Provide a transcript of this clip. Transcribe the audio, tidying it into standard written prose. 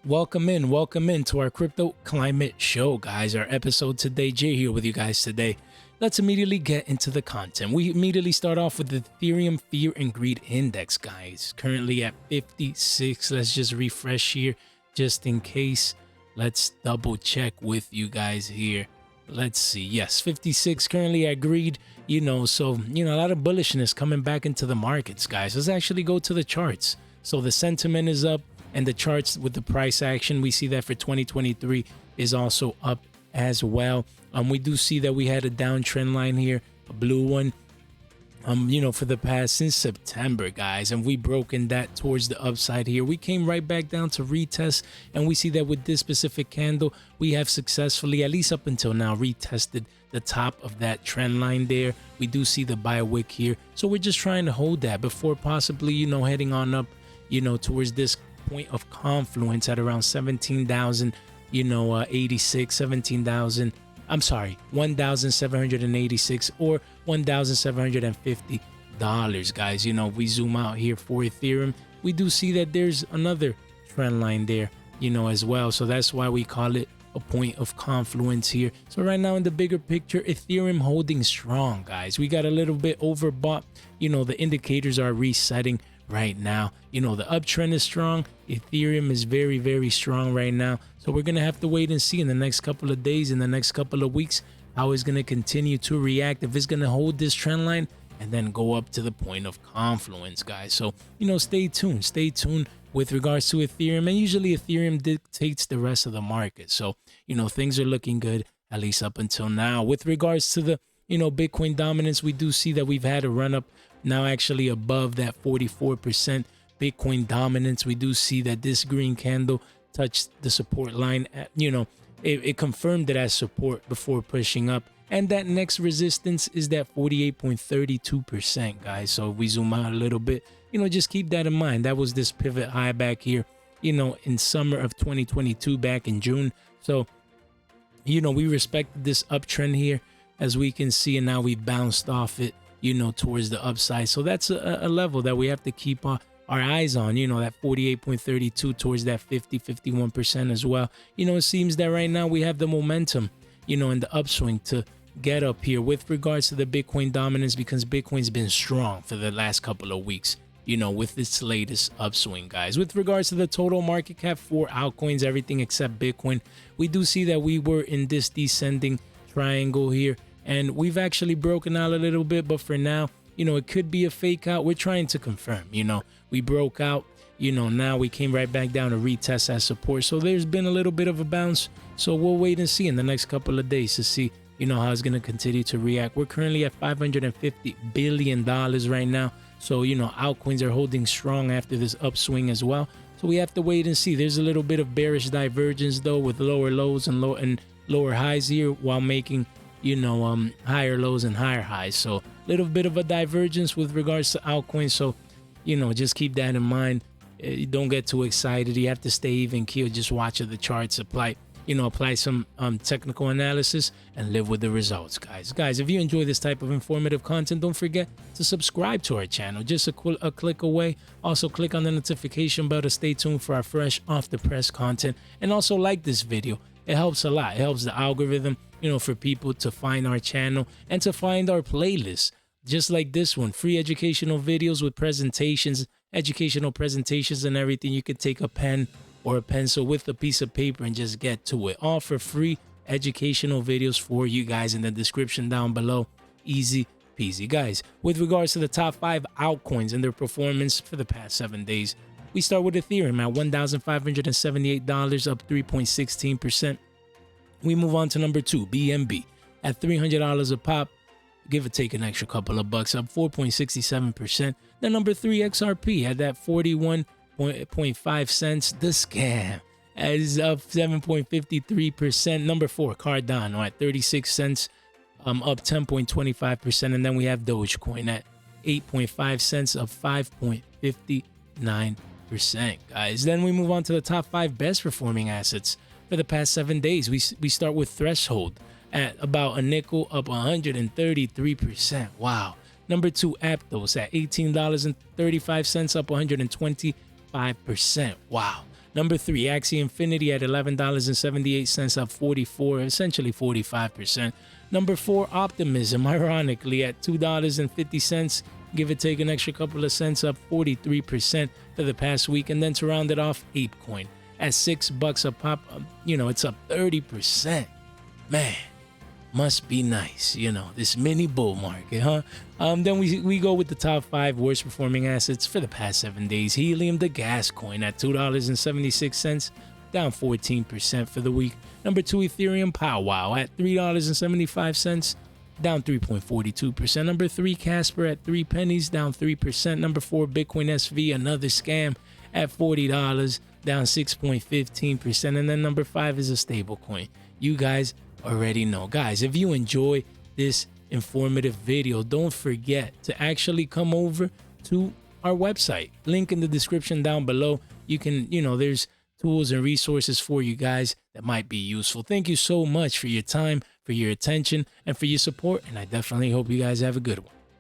Welcome in to our crypto climate show, guys. Our episode today, Jay here with you guys today. Let's immediately get into the content. We immediately start off with the Ethereum Fear and Greed Index, guys. Currently at 56. Let's just refresh here just in case. Let's double check with you guys here. Let's see. Yes, 56 currently at greed, so, a lot of bullishness coming back into the markets, guys. Let's actually go to the charts. So the sentiment is up. And the charts with the price action, we see that for 2023 is also up as well. We do see that we had a downtrend line here, a blue one, for the past since September, guys. And we broken that towards the upside here. We came right back down to retest. And we see that with this specific candle, we have successfully, at least up until now, retested the top of that trend line there. We do see the buy wick here. So we're just trying to hold that before possibly, heading on up, towards this point of confluence at around 17,000, 86, 17,000. I'm sorry, 1,786 or $1,750, guys. We zoom out here for Ethereum. We do see that there's another trend line there, as well. So that's why we call it a point of confluence here. So right now in the bigger picture, Ethereum holding strong, guys. We got a little bit overbought. The indicators are resetting right now. The uptrend is strong. Ethereum is very, very strong right now. So we're going to have to wait and see in the next couple of days, in the next couple of weeks, how it's going to continue to react, if it's going to hold this trend line and then go up to the point of confluence, guys. So, stay tuned. Stay tuned with regards to Ethereum. And usually Ethereum dictates the rest of the market. So, things are looking good, at least up until now. With regards to the, Bitcoin dominance, we do see that we've had a run up now actually above that 44% Bitcoin dominance. We do see that this green candle touched the support line. It confirmed it as support before pushing up. And that next resistance is that 48.32%, guys. So if we zoom out a little bit, just keep that in mind. That was this pivot high back here, in summer of 2022, back in June. So, we respected this uptrend here, as we can see, and now we bounced off it, towards the upside. So that's a level that we have to keep our eyes on, that 48.32 towards that 51% as well. It seems that right now we have the momentum, in the upswing to get up here with regards to the Bitcoin dominance, because Bitcoin's been strong for the last couple of weeks, with its latest upswing, guys. With regards to the total market cap for altcoins, everything except Bitcoin, we do see that we were in this descending triangle here. And we've actually broken out a little bit, but for now, it could be a fake out. We're trying to confirm, we broke out, now we came right back down to retest as support. So there's been a little bit of a bounce. So we'll wait and see in the next couple of days to see, how it's going to continue to react. We're currently at $550 billion right now. So, altcoins are holding strong after this upswing as well. So we have to wait and see. There's a little bit of bearish divergence, though, with lower lows and lower highs here, while making higher lows and higher highs. So a little bit of a divergence with regards to altcoins. So, just keep that in mind. Don't get too excited. You have to stay even keel. Just watch the charts, apply some technical analysis, and live with the results, guys. If you enjoy this type of informative content, don't forget to subscribe to our channel. Just a click away. Also click on the notification bell to stay tuned for our fresh off the press content, and also like this video. It helps a lot. It helps the algorithm, for people to find our channel and to find our playlist, just like this one. Free educational videos with presentations, educational presentations and everything. You could take a pen or a pencil with a piece of paper and just get to it. All for free educational videos for you guys in the description down below. Easy peasy, guys. With regards to the top 5 altcoins and their performance for the past 7 days, we start with Ethereum at $1,578, up 3.16%. We move on to number 2, BNB, at $300 a pop, give or take an extra couple of bucks, up 4.67%. Then number 3, XRP, at that 41.5 cents. The scam is up 7.53%. Number 4, Cardano, at 36 cents, up 10.25%. And then we have Dogecoin at 8.5 cents, up 5.59%, guys. Then we move on to the top 5 best performing assets for the past 7 days. We start with Threshold at about a nickel, up 133%. Wow. Number 2, Aptos at $18.35, up 125%. Wow. Number 3, Axie Infinity at $11.78, up 44, essentially 45%. Number 4, Optimism, ironically, at $2.50, give or take an extra couple of cents, up 43% for the past week. And then to round it off, ApeCoin at $6 a pop, it's up 30%. Man, must be nice, this mini bull market, huh? Then we go with the top 5 worst performing assets for the past 7 days. Helium, the gas coin, at $2.76, down 14% for the week. Number 2, Ethereum Powwow at $3.75, down 3.42%. Number 3, Casper at 3 pennies, down 3%. Number 4, Bitcoin SV, another scam, at $40, down 6.15%. And then number 5 is a stable coin. You guys already know. Guys, if you enjoy this informative video, don't forget to actually come over to our website. Link in the description down below. You can, there's tools and resources for you guys that might be useful. Thank you so much for your time, for your attention, and for your support. And I definitely hope you guys have a good one.